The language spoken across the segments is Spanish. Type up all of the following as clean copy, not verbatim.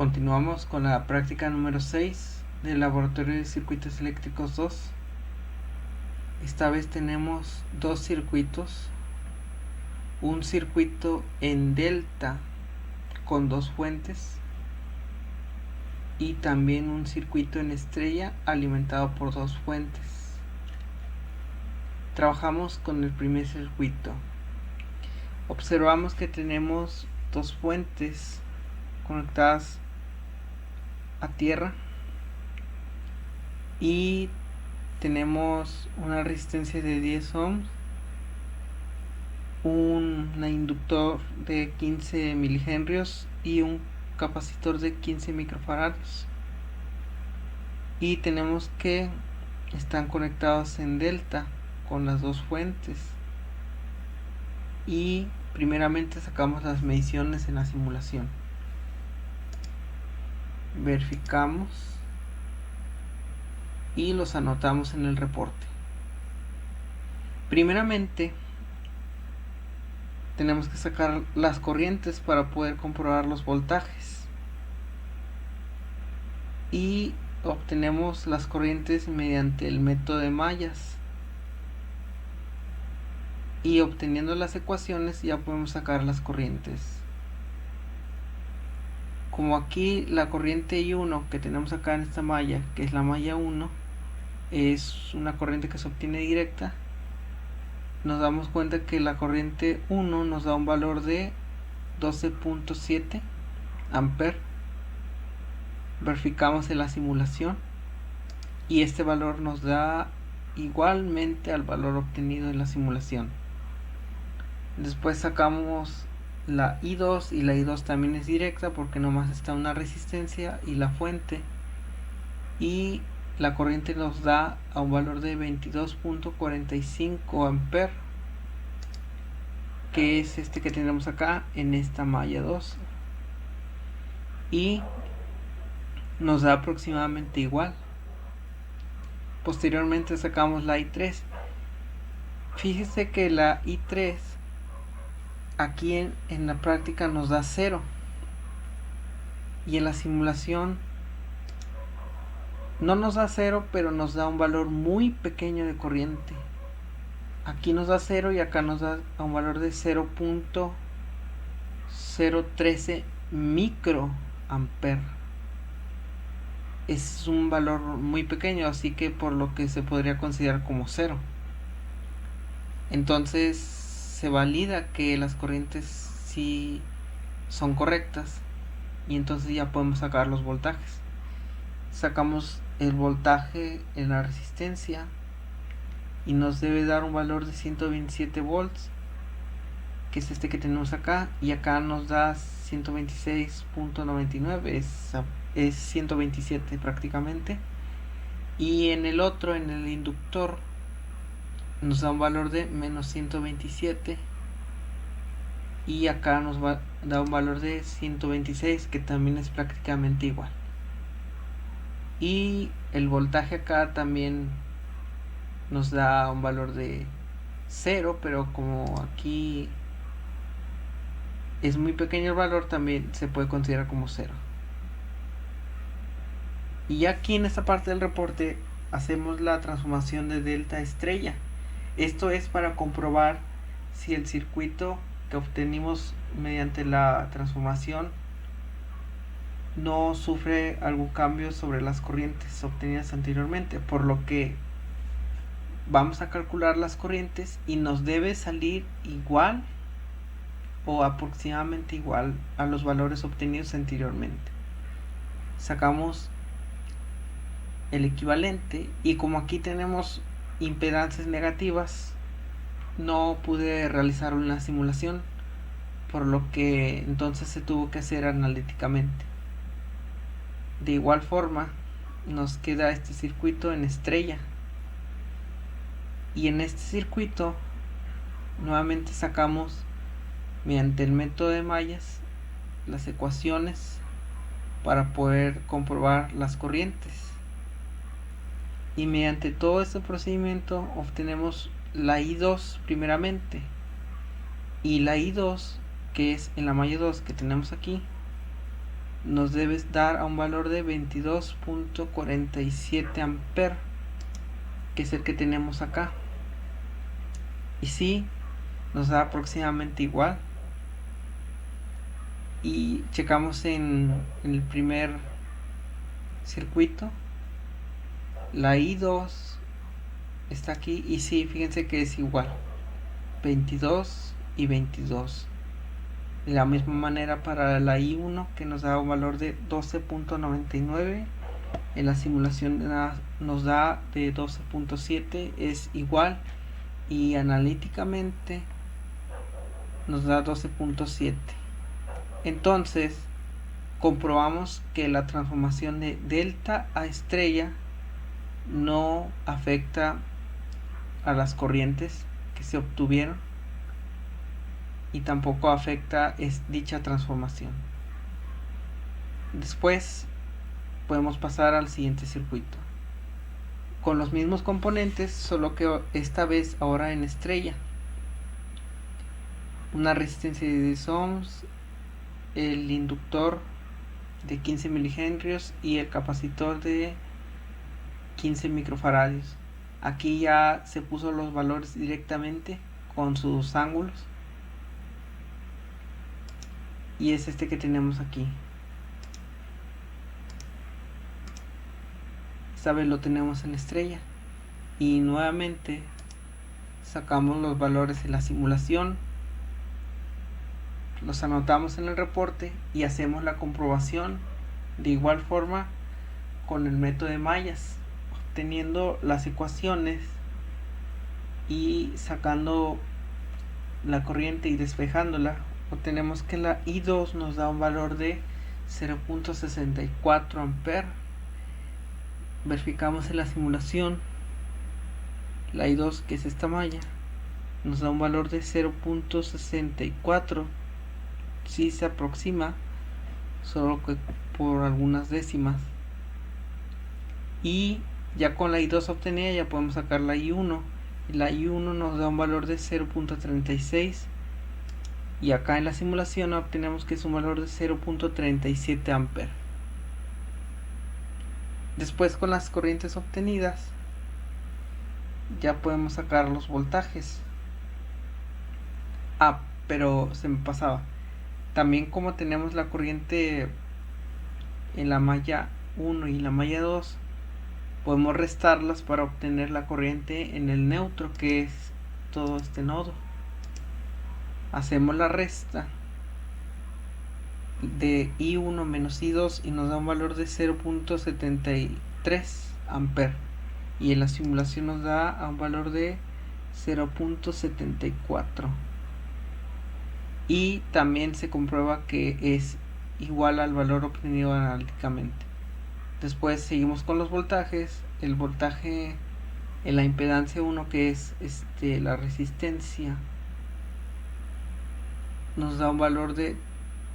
Continuamos con la práctica número 6 del Laboratorio de Circuitos Eléctricos 2. Esta vez tenemos dos circuitos, un circuito en delta con dos fuentes y también un circuito en estrella alimentado por dos fuentes. Trabajamos con el primer circuito. Observamos que tenemos dos fuentes conectadas a tierra y tenemos una resistencia de 10 ohms, un inductor de 15 milihenrios y un capacitor de 15 microfarados, y tenemos que están conectados en delta con las dos fuentes. Y primeramente sacamos las mediciones en la simulación, verificamos y los anotamos en el reporte. Primeramente tenemos que sacar las corrientes para poder comprobar los voltajes, y obtenemos las corrientes mediante el método de mallas, y obteniendo las ecuaciones ya podemos sacar las corrientes. Como aquí la corriente I1 que tenemos acá en esta malla, que es la malla 1, es una corriente que se obtiene directa, nos damos cuenta que la corriente 1 nos da un valor de 12.7 amperes. Verificamos en la simulación y este valor nos da igualmente al valor obtenido en la simulación. Después sacamos la I2, y la I2 también es directa porque nomás está una resistencia y la fuente, y la corriente nos da a un valor de 22.45 amperes, que es este que tenemos acá en esta malla 2, y nos da aproximadamente igual. Posteriormente sacamos la I3. Fíjese que la I3 aquí en la práctica nos da 0, y en la simulación no nos da 0, pero nos da un valor muy pequeño de corriente. Aquí nos da 0 y acá nos da un valor de 0.013 microamperes. Es un valor muy pequeño, así que por lo que se podría considerar como 0. Entonces se valida que las corrientes sí son correctas, y entonces ya podemos sacar los voltajes. Sacamos el voltaje en la resistencia y nos debe dar un valor de 127 volts, que es este que tenemos acá, y acá nos da 126.99, es 127 prácticamente. Y en el otro, en el inductor, nos da un valor de menos 127, y acá nos da un valor de 126, que también es prácticamente igual. Y el voltaje acá también nos da un valor de 0, pero como aquí es muy pequeño el valor, también se puede considerar como 0. Y aquí en esta parte del reporte hacemos la transformación de delta a estrella. Esto es para comprobar si el circuito que obtenimos mediante la transformación no sufre algún cambio sobre las corrientes obtenidas anteriormente, por lo que vamos a calcular las corrientes y nos debe salir igual o aproximadamente igual a los valores obtenidos anteriormente. Sacamos el equivalente, y como aquí tenemos impedancias negativas, no pude realizar una simulación, por lo que entonces se tuvo que hacer analíticamente. De igual forma nos queda este circuito en estrella, y en este circuito nuevamente sacamos mediante el método de mallas las ecuaciones para poder comprobar las corrientes, y mediante todo este procedimiento obtenemos la I2 primeramente, y la I2, que es en la malla 2 que tenemos aquí, nos debe dar a un valor de 22.47 amperes, que es el que tenemos acá. Y sí, nos da aproximadamente igual. Y checamos en el primer circuito, la I2 está aquí y sí, fíjense que es igual, 22 y 22. De la misma manera para la I1, que nos da un valor de 12.99, en la simulación nos da de 12.7, es igual, y analíticamente nos da 12.7. entonces comprobamos que la transformación de delta a estrella no afecta a las corrientes que se obtuvieron y tampoco afecta dicha transformación. Después podemos pasar al siguiente circuito con los mismos componentes, solo que esta vez ahora en estrella. Una resistencia de 10 ohms, el inductor de 15 milihenrios y el capacitor de 15 microfaradios. Aquí ya se puso los valores directamente con sus ángulos, y es este que tenemos aquí. Esta vez lo tenemos en estrella, y nuevamente sacamos los valores en la simulación, los anotamos en el reporte y hacemos la comprobación de igual forma con el método de mallas, obteniendo las ecuaciones y sacando la corriente y despejándola. Obtenemos que la I2 nos da un valor de 0.64 amperes. Verificamos en la simulación, la I2, que es esta malla, nos da un valor de 0.64. si se aproxima, solo que por algunas décimas. Y ya con la I2 obtenida ya podemos sacar la I1, y la I1 nos da un valor de 0.36, y acá en la simulación obtenemos que es un valor de 0.37 amperes. Después, con las corrientes obtenidas, ya podemos sacar los voltajes. Pero se me pasaba. También, como tenemos la corriente en la malla 1 y la malla 2, podemos restarlas para obtener la corriente en el neutro, que es todo este nodo. Hacemos la resta de I1 menos I2 y nos da un valor de 0.73 amperes, y en la simulación nos da un valor de 0.74, y también se comprueba que es igual al valor obtenido analíticamente. Después seguimos con los voltajes. El voltaje en la impedancia 1, que es la resistencia, nos da un valor de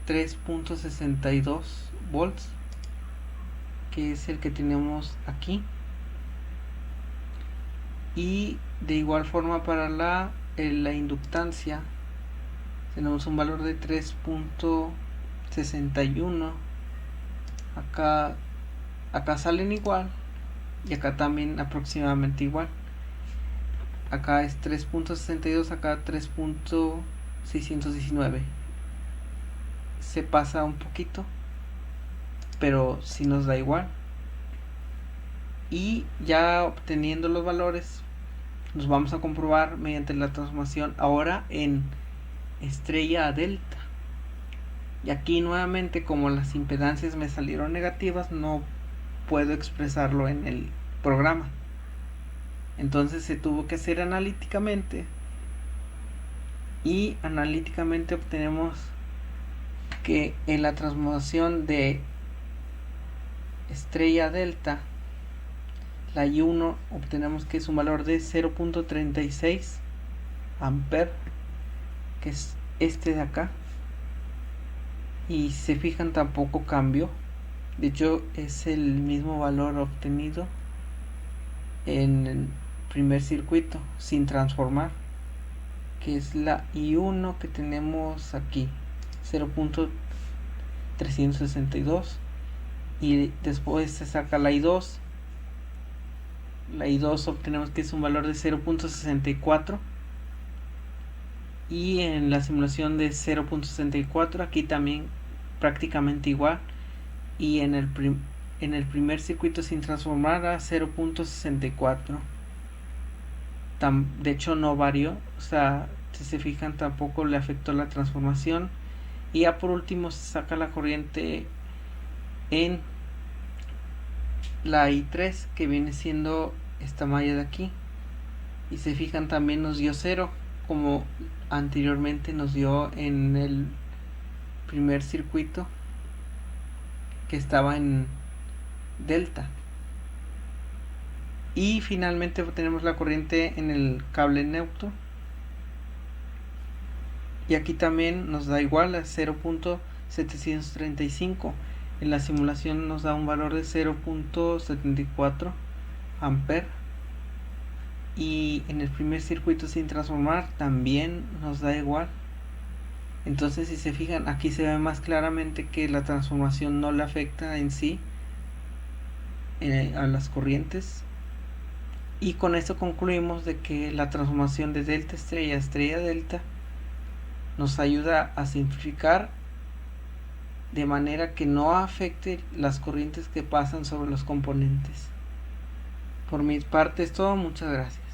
3.62 volts, que es el que tenemos aquí. Y de igual forma para la inductancia tenemos un valor de 3.61. acá salen igual, y acá también aproximadamente igual. Acá es 3.62, acá 3.619. Se pasa un poquito, pero sí nos da igual. Y ya obteniendo los valores, nos vamos a comprobar mediante la transformación ahora en estrella a delta. Y aquí nuevamente, como las impedancias me salieron negativas, no puedo expresarlo en el programa. Entonces se tuvo que hacer analíticamente, y analíticamente obtenemos que en la transformación de estrella a delta, la I1 obtenemos que es un valor de 0.36 amperes, que es este de acá, y se fijan, tampoco cambió. De hecho, es el mismo valor obtenido en el primer circuito sin transformar, que es la I1 que tenemos aquí, 362, y después se saca la I2. La I2 obtenemos que es un valor de 0.64, y en la simulación de 0.64 aquí también prácticamente igual, y en el primer circuito sin transformar a 0.64. De hecho no varió, o sea, si se fijan tampoco le afectó la transformación. Y ya por último se saca la corriente en la I3, que viene siendo esta malla de aquí, y se fijan también nos dio 0, como anteriormente nos dio en el primer circuito que estaba en delta. Y finalmente tenemos la corriente en el cable neutro, y aquí también nos da igual a 0.735. En la simulación nos da un valor de 0.74 amper, y en el primer circuito sin transformar también nos da igual. Entonces, si se fijan, aquí se ve más claramente que la transformación no le afecta en sí a las corrientes. Y con esto concluimos de que la transformación de delta estrella a estrella delta nos ayuda a simplificar de manera que no afecte las corrientes que pasan sobre los componentes. Por mi parte es todo, muchas gracias.